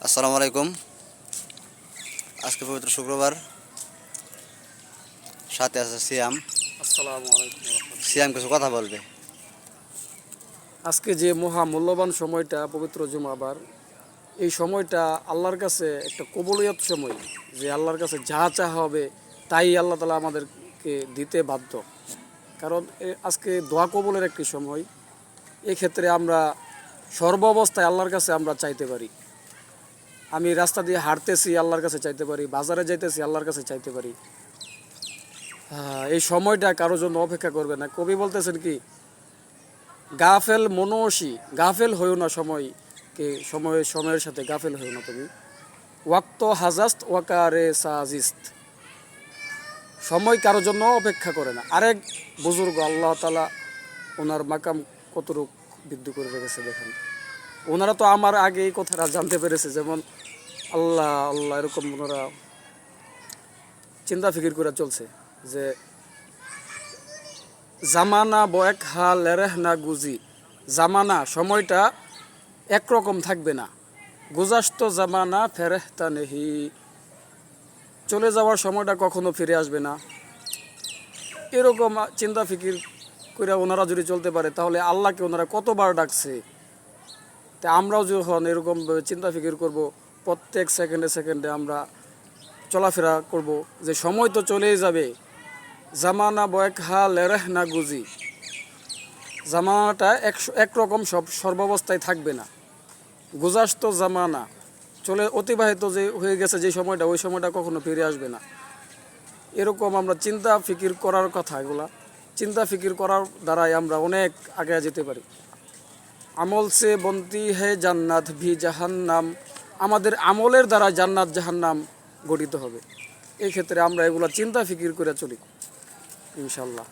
আসসালামু আলাইকুম। আজকে পবিত্র শুক্রবার, সাথে আছে সিয়াম। আসসালামু আলাইকুম রাহমাতুল্লাহ। সিয়াম কিছু কথা বলবে। আজকে যে মহা মূল্যবান সময়টা পবিত্র জুমাবার, এই সময়টা আল্লাহর কাছে একটা কবুলিয়ত সময়, যে আল্লাহর কাছে যা চাওয়া হবে তাই আল্লাহ তাআলা আমাদেরকে দিতে বাধ্য। কারণ আজকে দোয়া কবুলের একটি সময়। এক্ষেত্রে আমরা সর্ব অবস্থায় আল্লাহর কাছে আমরা চাইতে পারি। আমি রাস্তা দিয়ে হাঁটতেছি, আল্লাহর কাছে চাইতে পারি। বাজারে যাইতেছি, আল্লাহর কাছে চাইতে পারি। এই সময়টা কারোর জন্য অপেক্ষা করবে না। কবি বলতেছেন কি, গাফেল মনসী, গাফেল হইও না সময়কে, সময়ের সাথে গাফেল হইও না তুমি। ওয়াক্ত হাজাস্ত ওয়াকারে সাজিস্ত, সময় কারোর জন্য অপেক্ষা করে না। আরেক বুজুর্গ আল্লাহ তাআলা ওনার মাকাম কতটুক বৃদ্ধি করে রেখেছে দেখেন। ওনারা তো আমার আগে এই কথাটা জানতে পেরেছে, যেমন আল্লাহ আল্লাহ এরকম ওনারা চিন্তা ফিকির করে চলছে যে জামানা বয়েক হা লেরেহ না গুজি, জামানা সময়টা একরকম থাকবে না। গুজাস্ত জামানা ফেরেহতা নেহি, চলে যাওয়ার সময়টা কখনো ফিরে আসবে না। এরকম চিন্তা ফিকির করে ওনারা যদি চলতে পারে, তাহলে আল্লাহকে ওনারা কতবার ডাকছে। তা আমরাও যখন এরকম চিন্তা ফিকির করব, প্রত্যেক সেকেন্ডে সেকেন্ডে আমরা চলাফেরা করব, যে সময় তো চলেই যাবে। জামানা বয়েক হা লেরেহ না গুজি, জামানাটা একরকম সর্বাবস্থায় থাকবে না। গুজাস্ত জামানা, চলে অতিবাহিত যে হয়ে গেছে যে সময়টা, ওই সময়টা কখনো ফিরে আসবে না। এরকম আমরা চিন্তা ফিকির করার কথা, এগুলা চিন্তা ফিকির করার দ্বারাই আমরা অনেক আগে যেতে পারি। আমল সে বন্তি হে জান্নাত ভি জাহান্নাম, আমাদের আমলের দ্বারা জান্নাত জাহান্নাম গঠিত হবে। এই ক্ষেত্রে আমরা এগুলা চিন্তা ফিকির করে চলি ইনশাল্লাহ।